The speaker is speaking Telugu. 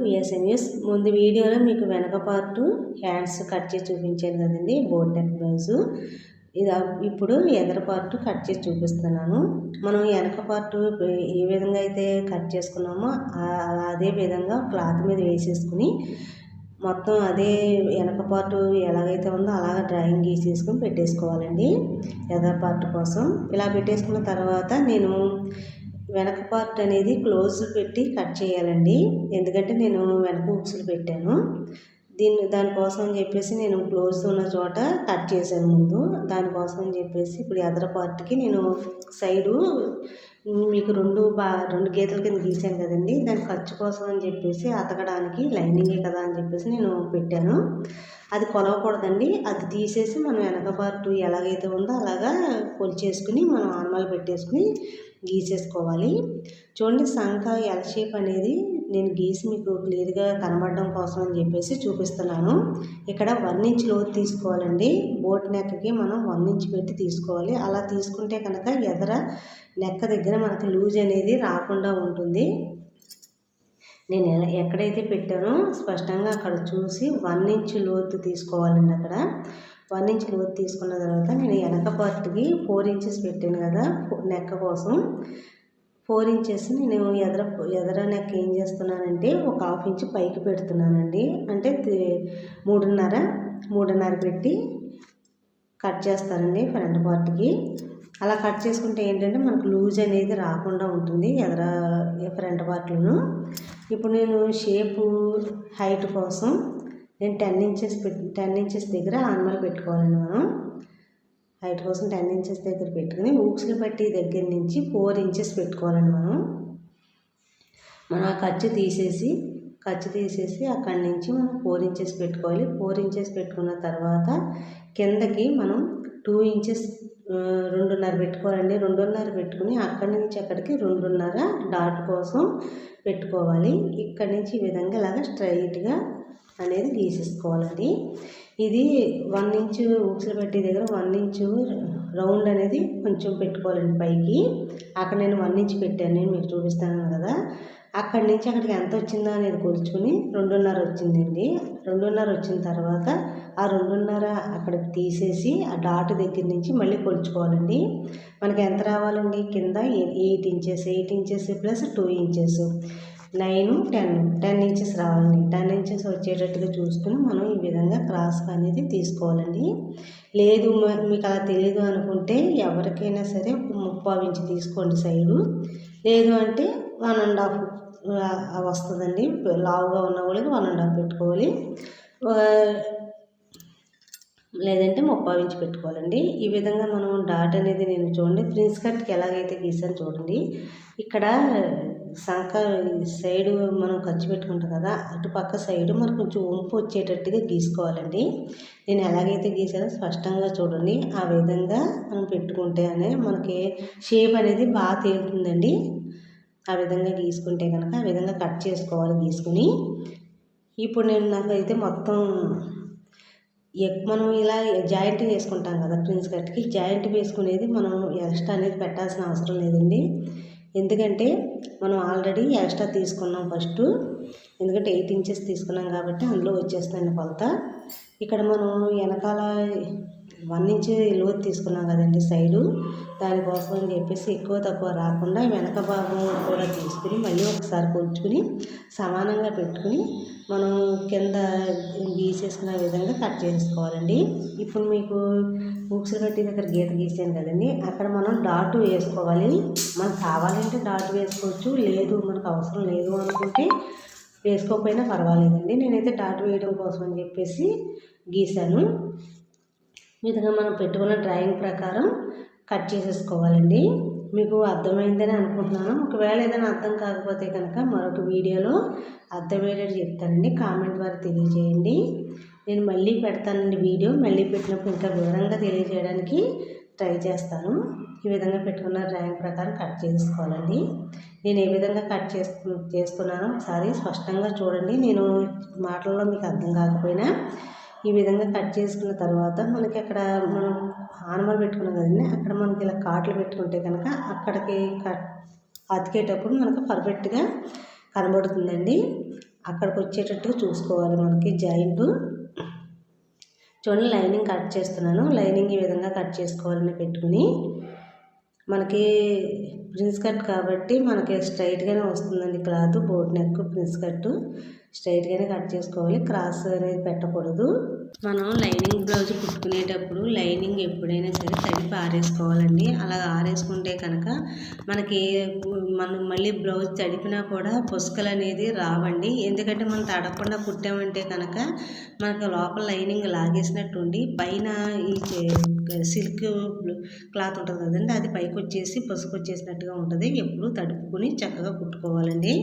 VSN news. ముందు వీడియోలో మీకు వెనక పార్టు హ్యాండ్స్ కట్ చేసి చూపించాను కదండి, బోట్ నెక్ బ్లౌజు. ఇది ఇప్పుడు ఎదర పార్ట్ కట్ చేసి చూపిస్తున్నాను. మనం వెనక పార్ట్ ఏ విధంగా అయితే కట్ చేసుకున్నామో అదే విధంగా క్లాత్ మీద వేసేసుకుని మొత్తం అదే వెనక పార్ట్ ఎలాగైతే ఉందో అలాగ డ్రాయింగ్ గీసేసుకుని పెట్టేసుకోవాలండి ఎదర పార్ట్ కోసం. ఇలా పెట్టేసుకున్న తర్వాత నేను వెనక పార్ట్ అనేది క్లోజ్ పెట్టి కట్ చేయాలండి. ఎందుకంటే నేను వెనక హుక్స్లు పెట్టాను. దానికోసం అని చెప్పేసి నేను క్లోజ్ ఉన్న చోట కట్ చేశాను ముందు. దానికోసం అని చెప్పేసి ఇప్పుడు ఎదర పార్ట్కి నేను సైడు మీకు రెండు గీతల కింద గీసాను కదండి, దాని ఖర్చు కోసం అని చెప్పేసి అతకడానికి లైనింగే కదా అని చెప్పేసి నేను పెట్టాను. అది కొలవకూడదండి, అది తీసేసి మనం వెనక పార్ట్ ఎలాగైతే ఉందో అలాగా కొలిచేసుకుని మనం ఆర్మాలు పెట్టేసుకుని గీసేసుకోవాలి. చూడండి, సంఖ ఎల్ షేప్ అనేది నేను గీసి మీకు క్లియర్గా కనబడడం కోసం అని చెప్పేసి చూపిస్తున్నాను. ఇక్కడ 1 ఇంచ్ లోతు తీసుకోవాలండి. బోట్ నెక్కి మనం 1 ఇంచ్ పెట్టి తీసుకోవాలి. అలా తీసుకుంటే కనుక ఎదర నెక్క దగ్గర మనకు లూజ్ అనేది రాకుండా ఉంటుంది. నేను ఎక్కడైతే పెట్టానో స్పష్టంగా అక్కడ చూసి 1 ఇంచ్ లోతు తీసుకోవాలండి. అక్కడ 1 ఇంచ్ లోతు తీసుకున్న తర్వాత నేను వెనక పార్ట్కి 4 ఇంచెస్ పెట్టాను కదా నెక్క కోసం. 4 ఇంచెస్ నేను ఎదర నెక్ ఏం చేస్తున్నానంటే ఒక 1/2 ఇంచ్ పైకి పెడుతున్నానండి. అంటే 3.5 పెట్టి కట్ చేస్తానండి ఫ్రంట్ పార్ట్కి. అలా కట్ చేసుకుంటే ఏంటంటే మనకు లూజ్ అనేది రాకుండా ఉంటుంది ఎదర ఫ్రంట్ పార్ట్లను. ఇప్పుడు నేను షేపు హైట్ కోసం నేను 10 ఇంచెస్ దగ్గర ఆర్మల్ పెట్టుకోవాలండి. మనం హైట్ కోసం 10 ఇంచెస్ దగ్గర పెట్టుకుని హూక్స్లు పట్టి దగ్గర నుంచి 4 ఇంచెస్ పెట్టుకోవాలండి. మనం ఆ ఖర్చు తీసేసి అక్కడి నుంచి మనం 4 ఇంచెస్ పెట్టుకోవాలి. 4 ఇంచెస్ పెట్టుకున్న తర్వాత కిందకి మనం 2 ఇంచెస్ 2.5 పెట్టుకోవాలండి. 2.5 పెట్టుకుని అక్కడి నుంచి అక్కడికి 2.5 డాట్ కోసం పెట్టుకోవాలి. ఇక్కడి నుంచి ఈ విధంగా ఇలాగ స్ట్రైట్గా అనేది గీసేసుకోవాలండి. ఇది 1 ఇంచు హుక్స్లు పెట్టి దగ్గర 1 ఇంచు రౌండ్ అనేది కొంచెం పెట్టుకోవాలండి పైకి. అక్కడ నేను 1 ఇంచ్ పెట్టాను, నేను మీకు చూపిస్తాను కదా. అక్కడి నుంచి అక్కడికి ఎంత వచ్చిందో అనేది కొలుచుకుని 2.5 వచ్చిందండి. 2.5 వచ్చిన తర్వాత ఆ 2.5 అక్కడికి తీసేసి ఆ డాట్ దగ్గర నుంచి మళ్ళీ కొలుచుకోవాలండి. మనకి ఎంత రావాలండి, కింద 8 ఇంచెస్ ప్లస్ 2 ఇంచెస్ 9, 10 ఇంచెస్ రావాలండి. 10 ఇంచెస్ వచ్చేటట్టుగా చూసుకుని మనం ఈ విధంగా క్రాస్ అనేది తీసుకోవాలండి. లేదు మీకు అలా తెలియదు అనుకుంటే ఎవరికైనా సరే 3/4 ఇంచ్ తీసుకోండి సైడు. లేదు అంటే 1.5 వస్తుందండి. లావుగా ఉన్న వాళ్ళకి 1.5 పెట్టుకోవాలి, లేదంటే 3/4 ఇంచ్ పెట్టుకోవాలండి. ఈ విధంగా మనం డాట్ అనేది నేను చూడండి ప్రిన్స్ కట్కి ఎలాగైతే గీసాను చూడండి. ఇక్కడ సంఖ సైడు మనం ఖర్చు పెట్టుకుంటాం కదా, అటుపక్క సైడు మనకు కొంచెం వంపు వచ్చేటట్టుగా గీసుకోవాలండి. నేను ఎలాగైతే గీసానో స్పష్టంగా చూడండి. ఆ విధంగా మనం పెట్టుకుంటే మనకి షేప్ అనేది బాగా తేలుతుందండి. ఆ విధంగా గీసుకుంటే కనుక ఆ విధంగా కట్ చేసుకోవాలి గీసుకుని. ఇప్పుడు నేను నాకైతే మొత్తం మనం ఇలా జాయింట్ వేసుకుంటాం కదా ప్రిన్స్ కట్కి, జాయింట్ వేసుకునేది మనం ఎక్స్ట్రా అనేది పెట్టాల్సిన అవసరం లేదండి. ఎందుకంటే మనం ఆల్రెడీ ఎక్స్ట్రా తీసుకున్నాం ఫస్ట్. ఎందుకంటే 8 ఇంచెస్ తీసుకున్నాం కాబట్టి అందులో వచ్చేస్తుంది కొలత. ఇక్కడ మనం వెనకాల 1 ఇంచ్ లోతు తీసుకున్నాం కదండి సైడు, దానికోసం అని చెప్పేసి ఎక్కువ తక్కువ రాకుండా వెనక భాగం కూడా తీసుకుని మళ్ళీ ఒకసారి కొలుచుకుని సమానంగా పెట్టుకుని మనం కింద గీసేసుకునే విధంగా కట్ చేసుకోవాలండి. ఇప్పుడు మీకు హుక్స్లు కట్టి దగ్గర గీత గీసాను కదండి, అక్కడ మనం డాట్ వేసుకోవాలి. మనకు కావాలంటే డాట్ వేసుకోవచ్చు, లేదు మనకు అవసరం లేదు అనుకుంటే వేసుకోకపోయినా పర్వాలేదండి. నేనైతే డాట్ వేయడం కోసం అని చెప్పేసి గీసాను. ఈ విధంగా మనం పెట్టుకున్న డ్రాయింగ్ ప్రకారం కట్ చేసేసుకోవాలండి. మీకు అర్థమైందని అనుకుంటున్నాను. ఒకవేళ ఏదైనా అర్థం కాకపోతే కనుక మరొక వీడియోలో అర్థమయ్యేటట్టు చెప్తానండి, కామెంట్ ద్వారా తెలియజేయండి. నేను మళ్ళీ పెడతానండి వీడియో. మళ్ళీ పెట్టినప్పుడు ఇంకా వివరంగా తెలియజేయడానికి ట్రై చేస్తాను. ఈ విధంగా పెట్టుకున్న డ్రాయింగ్ ప్రకారం కట్ చేసుకోవాలండి. నేను ఏ విధంగా కట్ చేస్తున్నానో ఒకసారి స్పష్టంగా చూడండి. నేను మాటల్లో మీకు అర్థం కాకపోయినా ఈ విధంగా కట్ చేసుకున్న తర్వాత మనకి అక్కడ మనం ఆనమలు పెట్టుకున్నాం కదండి, అక్కడ మనకి ఇలా కాట్లు పెట్టుకుంటే కనుక అక్కడికి అతికేటప్పుడు మనకు పర్ఫెక్ట్గా కనబడుతుందండి. అక్కడికి వచ్చేటట్టుగా చూసుకోవాలి మనకి జాయింట్. చూడండి లైనింగ్ కట్ చేస్తున్నాను. లైనింగ్ ఈ విధంగా కట్ చేసుకోవాలని పెట్టుకుని మనకి ప్రిన్స్ కట్ కాబట్టి మనకి స్ట్రైట్గానే వస్తుందండి cloth. Boat neck prince cut స్ట్రైట్గానే కట్ చేసుకోవాలి, క్రాస్ అనేది పెట్టకూడదు. మనం లైనింగ్ బ్లౌజ్ కుట్టుకునేటప్పుడు లైనింగ్ ఎప్పుడైనా సరే తడిపి ఆరేసుకోవాలండి. అలా ఆరేసుకుంటే కనుక మనకి మనం మళ్ళీ బ్లౌజ్ తడిపినా కూడా పొసుకలు అనేది రావండి. ఎందుకంటే మనం తడపకుండా కుట్టామంటే కనుక మనకు లోపల లైనింగ్ లాగేసినట్టు ఉండి పైన ఈ సిల్క్ క్లాత్ ఉంటుంది కదండి, అది పైకి వచ్చేసి పొసుకు వచ్చేసినట్టుగా ఉంటుంది. ఎప్పుడు తడుపుకుని చక్కగా కుట్టుకోవాలండి.